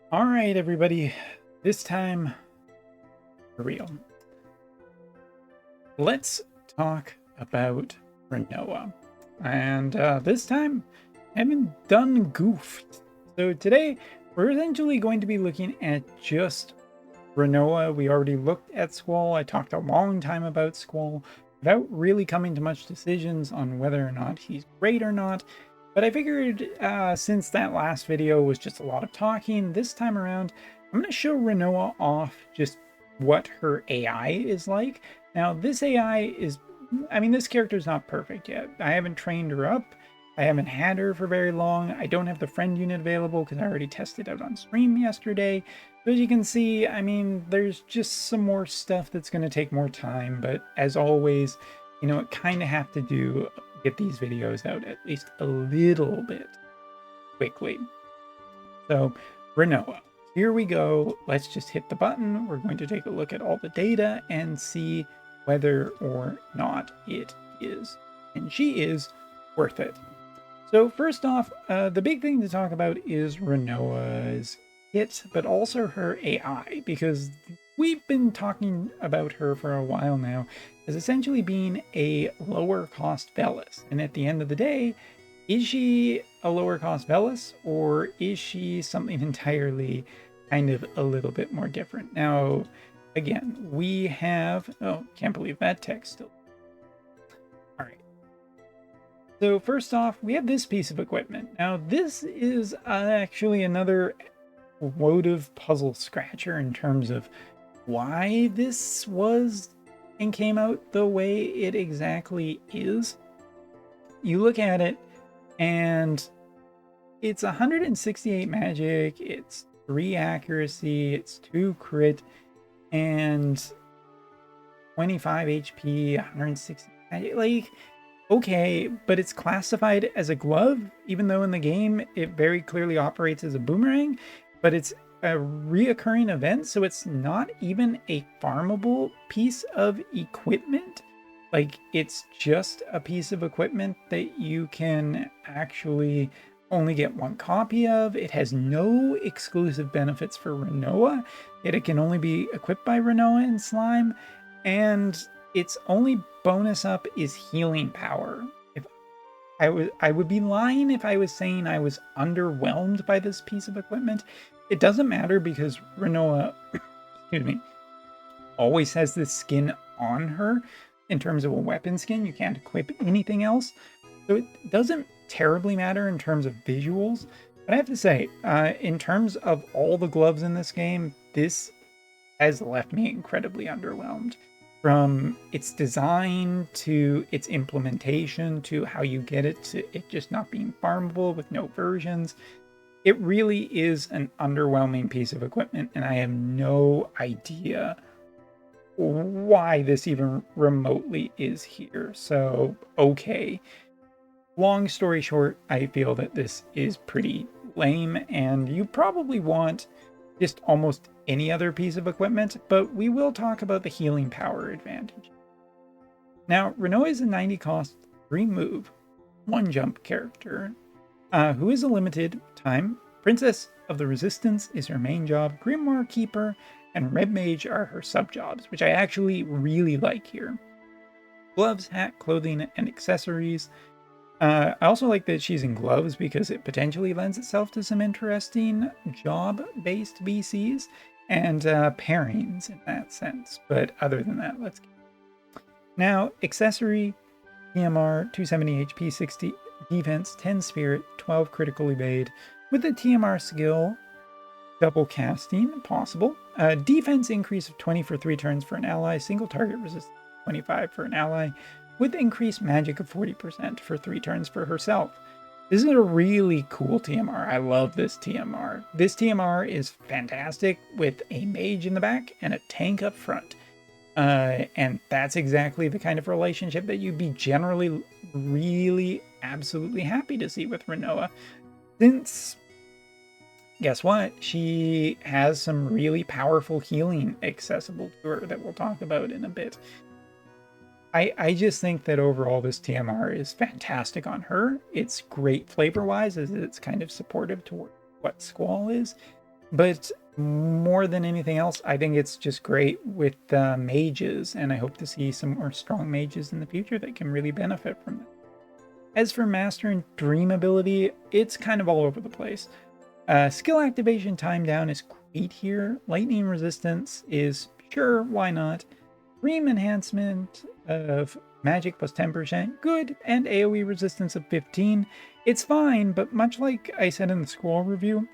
All right, everybody. This time, for real. Let's talk about Rinoa. And this time, I haven't done goofed. So today, we're essentially going to be looking at just Rinoa. We already looked at Squall. I talked a long time about Squall without really coming to much decisions on whether or not he's great or not. But I figured since that last video was just a lot of talking, this time around, I'm going to show Rinoa off just what her AI is like. Now, this AI is, this character is not perfect yet. I haven't trained her up. I haven't had her for very long. I don't have the friend unit available because I already tested out on stream yesterday. So as you can see, there's just some more stuff that's going to take more time. But as always, it kind of have to get these videos out at least a little bit quickly. So Rinoa, here we go. Let's just hit the button. We're going to take a look at all the data and see whether or not it is. And she is worth it. So first off, the big thing to talk about is Rinoa's kit, but also her AI, because we've been talking about her for a while now as essentially being a lower cost Velis. And at the end of the day, is she a lower cost Velis, or is she something entirely kind of a little bit more different? Now, again, we have, oh, can't believe that text still. All right. So first off, we have this piece of equipment. Now, this is actually another Wotv puzzle scratcher in terms of why this was and came out the way it exactly is. You look at it, and it's 168 magic, it's 3 accuracy, it's 2 crit, and 25 HP, 160 magic. Like, okay, but it's classified as a glove, even though in the game it very clearly operates as a boomerang, but it's a reoccurring event, so it's not even a farmable piece of equipment. Like, it's just a piece of equipment that you can actually only get 1 copy of. It has no exclusive benefits for Rinoa, yet it can only be equipped by Rinoa and Slime, and its only bonus up is healing power. If I would be lying if I was saying I was underwhelmed by this piece of equipment. It doesn't matter because Rinoa, excuse me, always has this skin on her in terms of a weapon skin. You can't equip anything else. So it doesn't terribly matter in terms of visuals. But I have to say, in terms of all the gloves in this game, this has left me incredibly underwhelmed. From its design to its implementation to how you get it to it just not being farmable with no versions. It really is an underwhelming piece of equipment, and I have no idea why this even remotely is here. So, okay. Long story short, I feel that this is pretty lame, and you probably want just almost any other piece of equipment, but we will talk about the healing power advantage. Now, Rinoa is a 90 cost, 3 move, 1 jump character, who is a limited time. Princess of the Resistance is her main job, Grimoire Keeper and Red Mage are her sub-jobs, which I actually really like here. Gloves, hat, clothing, and accessories. I also like that she's in gloves because it potentially lends itself to some interesting job-based VCs and pairings in that sense. But other than that, let's get now, accessory, TMR, 270 HP, 60 defense, 10 spirit, 12 critical evade. With the TMR skill, double casting possible. Defense increase of 20 for 3 turns for an ally. Single target resistance 25 for an ally. With increased magic of 40% for 3 turns for herself. This is a really cool TMR. I love this TMR. This TMR is fantastic with a mage in the back and a tank up front. And that's exactly the kind of relationship that you'd be generally really absolutely happy to see with Rinoa. Since, guess what? She has some really powerful healing accessible to her that we'll talk about in a bit. I just think that overall this TMR is fantastic on her. It's great flavor-wise as it's kind of supportive toward what Squall is. But more than anything else, I think it's just great with mages, and I hope to see some more strong mages in the future that can really benefit from it. As for Master and Dream ability, it's kind of all over the place. Skill activation time down is great here. Lightning resistance is sure, why not? Dream enhancement of magic plus 10%, good, and AoE resistance of 15. It's fine, but much like I said in the scroll review,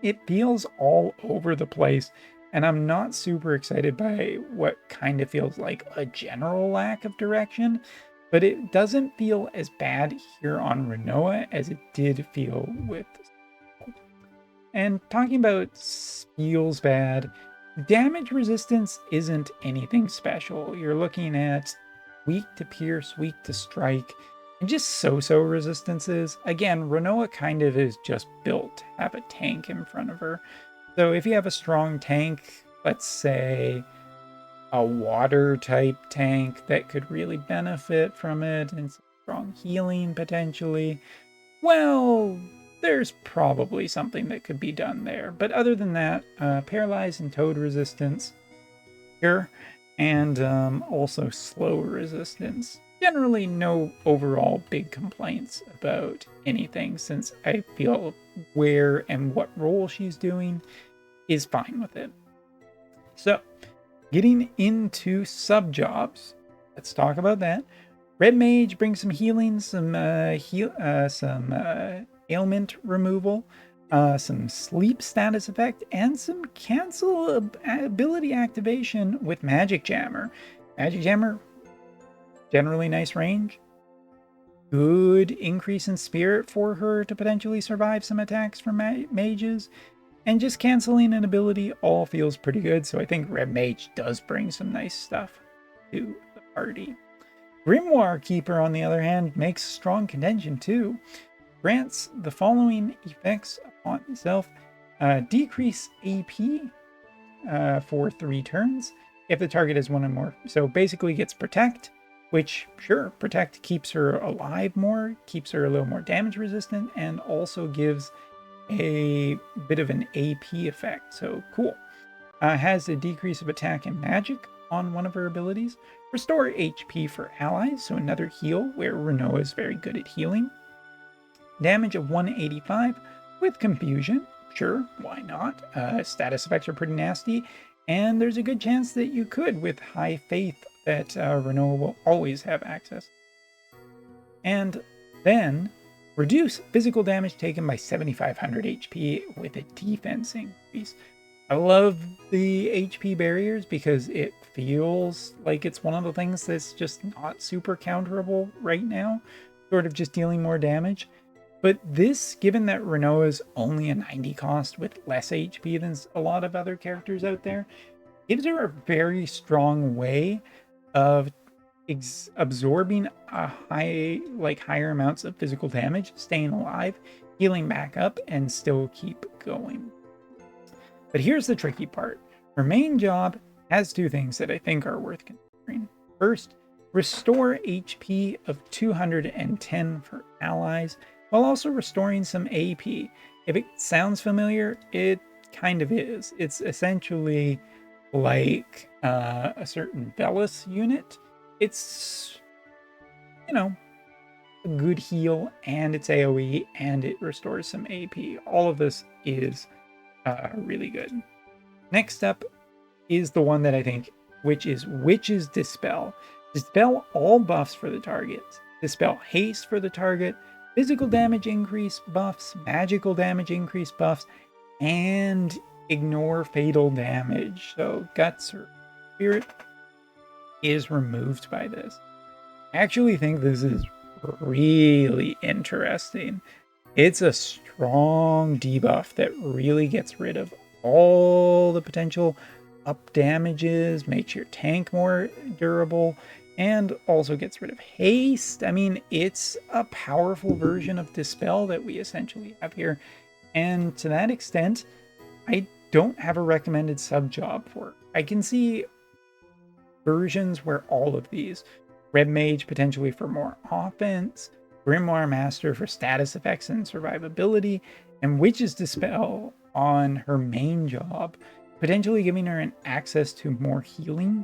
it feels all over the place, and I'm not super excited by what kind of feels like a general lack of direction, but it doesn't feel as bad here on Rinoa as it did feel with. And talking about feels bad, damage resistance isn't anything special. You're looking at weak to pierce, weak to strike, and just so-so resistances. Again, Rinoa kind of is just built to have a tank in front of her. So if you have a strong tank, let's say a water type tank that could really benefit from it, and some strong healing potentially, well, there's probably something that could be done there. But other than that, paralyzed and toad resistance, sure, and also slow resistance. Generally, no overall big complaints about anything, since I feel where and what role she's doing is fine with it. So, getting into sub jobs, let's talk about that. Red Mage brings some healing, some ailment removal, some sleep status effect, and some cancel ability activation with Magic Jammer. Magic Jammer, generally nice range. Good increase in spirit for her to potentially survive some attacks from mages. And just canceling an ability all feels pretty good, so I think Red Mage does bring some nice stuff to the party. Grimoire Keeper, on the other hand, makes strong contention too. Grants the following effects upon itself. Decrease AP for 3 turns if the target has 1 or more. So basically gets Protect, which, sure, Protect keeps her alive more, keeps her a little more damage resistant, and also gives a bit of an AP effect. So cool. Has a decrease of attack and magic on one of her abilities. Restore HP for allies, so another heal where Rinoa is very good at healing. Damage of 185 with Confusion. Sure, why not? Status effects are pretty nasty, and there's a good chance that you could, with High Faith, that Rinoa will always have access. And then reduce physical damage taken by 7,500 HP with a defense increase. I love the HP barriers because it feels like it's one of the things that's just not super counterable right now, sort of just dealing more damage. But this, given that Rinoa is only a 90 cost with less HP than a lot of other characters out there, gives her a very strong way of absorbing a higher amounts of physical damage, staying alive, healing back up, and still keep going. But here's the tricky part. Her main job has 2 things that I think are worth considering. First, restore HP of 210 for allies, while also restoring some AP. If it sounds familiar, it kind of is. It's essentially like a certain Velis unit. It's, a good heal, and it's AoE, and it restores some AP. All of this is really good. Next up is the one that I think, which is Witch's Dispel. Dispel all buffs for the targets. Dispel haste for the target, physical damage increase buffs, magical damage increase buffs, and ignore fatal damage. So guts or spirit is removed by this. I actually think this is really interesting. It's a strong debuff that really gets rid of all the potential up damages, makes your tank more durable, and also gets rid of haste. I mean, it's a powerful version of Dispel that we essentially have here. And to that extent, I don't have a recommended sub job for it. I can see versions where all of these, Red Mage potentially for more offense, Grimoire Master for status effects and survivability, and Witch's Dispel on her main job, potentially giving her an access to more healing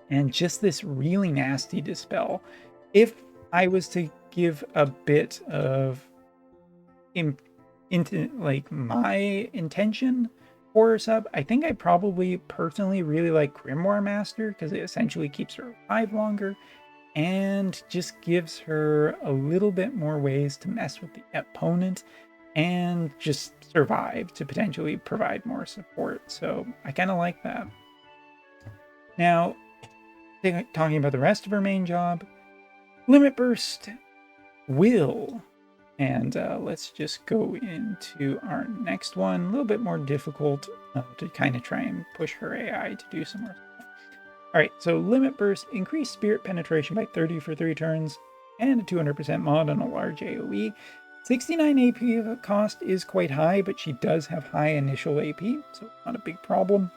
and just this really nasty dispel. If I was to give a bit of into like my intention for her sub, I think I probably personally really like Grimoire Master because it essentially keeps her alive longer and just gives her a little bit more ways to mess with the opponent and just survive to potentially provide more support. So I kind of like that. Now, talking about the rest of her main job, Limit Burst will. And let's just go into our next one, a little bit more difficult to kind of try and push her AI to do some more stuff. All right, so Limit Burst, increase Spirit Penetration by 30 for 3 turns, and a 200% mod on a large AoE. 69 AP cost is quite high, but she does have high initial AP, so not a big problem.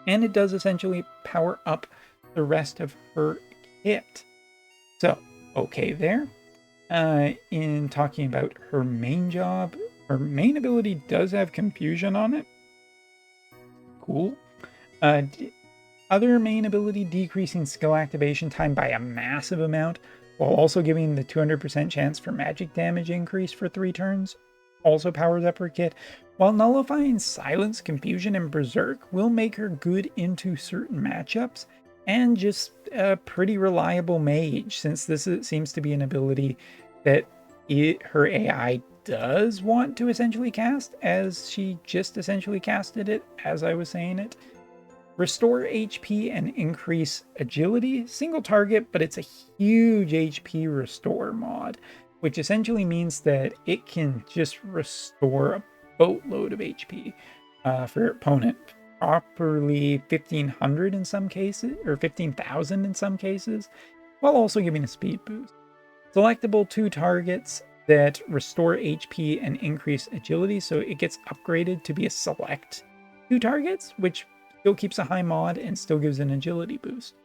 And it does essentially power up the rest of her kit. So, okay there. In talking about her main job, her main ability does have Confusion on it. Cool. Other main ability, decreasing skill activation time by a massive amount, while also giving the 200% chance for magic damage increase for 3 turns. Also powers up her kit, while nullifying Silence, Confusion, and Berserk will make her good into certain matchups, and just a pretty reliable mage, since this seems to be an ability that her AI does want to essentially cast, as she just essentially casted it as I was saying it. Restore HP and increase agility, single target, but it's a huge HP restore mod, which essentially means that it can just restore a boatload of HP for your opponent. Properly 1500 in some cases, or 15,000 in some cases, while also giving a speed boost. Selectable 2 targets that restore HP and increase agility, so it gets upgraded to be a select 2 targets, which still keeps a high mod and still gives an agility boost.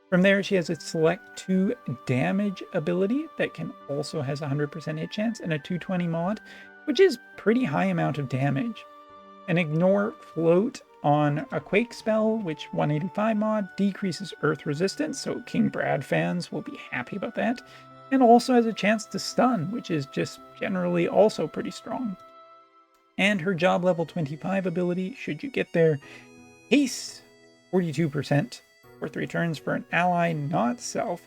From there, she has a select 2 damage ability that can also has 100% hit chance and a 220 mod, which is pretty high amount of damage. An ignore float on a quake spell, which 185 mod decreases earth resistance, so King Brad fans will be happy about that. And also has a chance to stun, which is just generally also pretty strong. And her job level 25 ability, should you get there, haste 42% for 3 turns for an ally, not self.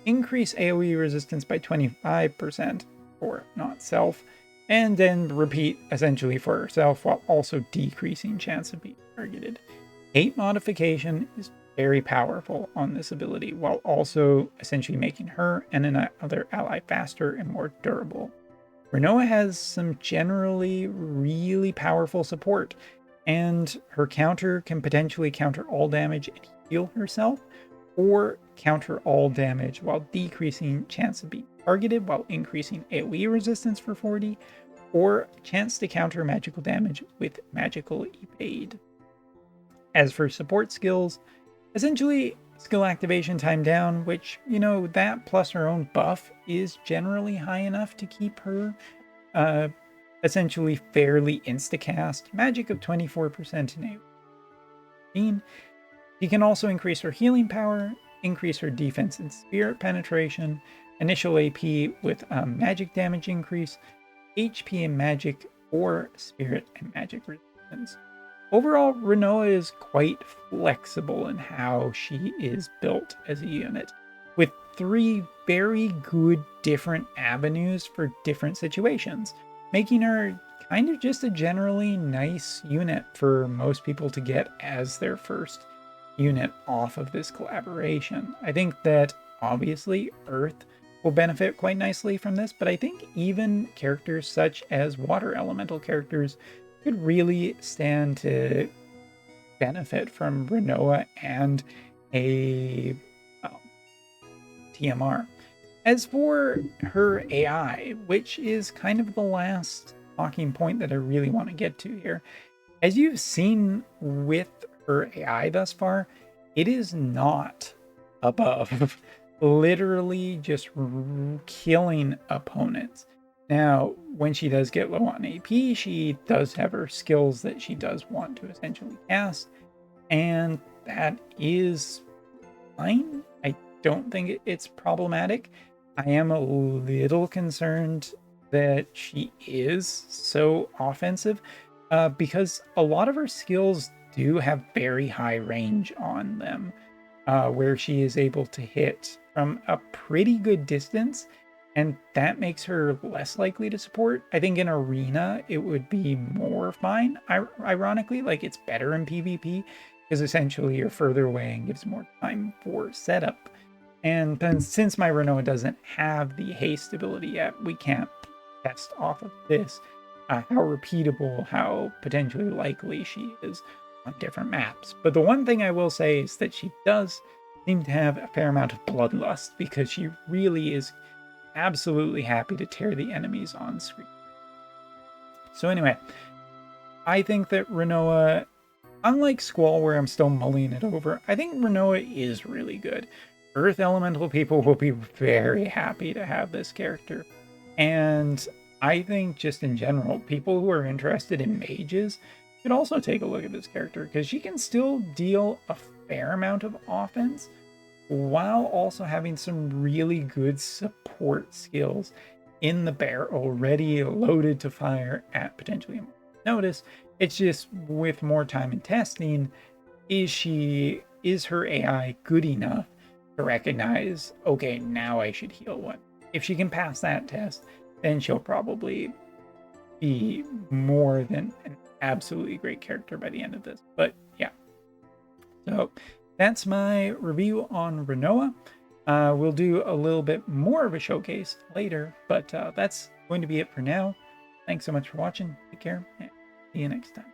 Increase AoE resistance by 25% for not self. And then repeat essentially for herself while also decreasing chance of being targeted. Hate modification is very powerful on this ability while also essentially making her and another ally faster and more durable. Rinoa has some generally really powerful support, and her counter can potentially counter all damage and heal herself, or counter all damage while decreasing chance of being targeted while increasing AoE resistance for 40, or chance to counter magical damage with magical evade. As for support skills, essentially skill activation time down, which, you know, that plus her own buff is generally high enough to keep her essentially fairly instacast. Magic of 24% in AoE. She can also increase her healing power, increase her defense and spirit penetration, initial AP with magic damage increase, HP and magic, or spirit and magic resistance. Overall, Rinoa is quite flexible in how she is built as a unit, with 3 very good different avenues for different situations, making her kind of just a generally nice unit for most people to get as their first unit off of this collaboration. I think that obviously Earth will benefit quite nicely from this, but I think even characters such as water elemental characters could really stand to benefit from Rinoa and a TMR. As for her AI, which is kind of the last talking point that I really want to get to here, as you've seen with her AI thus far, it is not above literally just killing opponents. Now, when she does get low on AP, she does have her skills that she does want to essentially cast, and that is fine. I don't think it's problematic. I am a little concerned that she is so offensive because a lot of her skills do have very high range on them, where she is able to hit from a pretty good distance, and that makes her less likely to support. I think in Arena it would be more fine. Ironically, like it's better in PvP because essentially you're further away and gives more time for setup. And then since my Rinoa doesn't have the haste ability yet, we can't test off of this how repeatable, how potentially likely she is on different maps. But the one thing I will say is that she does seem to have a fair amount of bloodlust because she really is absolutely happy to tear the enemies on screen. So anyway, I think that Rinoa, unlike Squall where I'm still mulling it over, I think Rinoa is really good. Earth Elemental people will be very happy to have this character. And I think just in general, people who are interested in mages should also take a look at this character because she can still deal a fair amount of offense while also having some really good support skills in the barrel, ready, loaded to fire at potentially a notice. It's just with more time and testing, is her AI good enough to recognize, okay, now I should heal one? If she can pass that test, then she'll probably be more than an absolutely great character by the end of this. But yeah, so that's my review on Rinoa. We'll do a little bit more of a showcase later, but that's going to be it for now. Thanks so much for watching. Take care, and see you next time.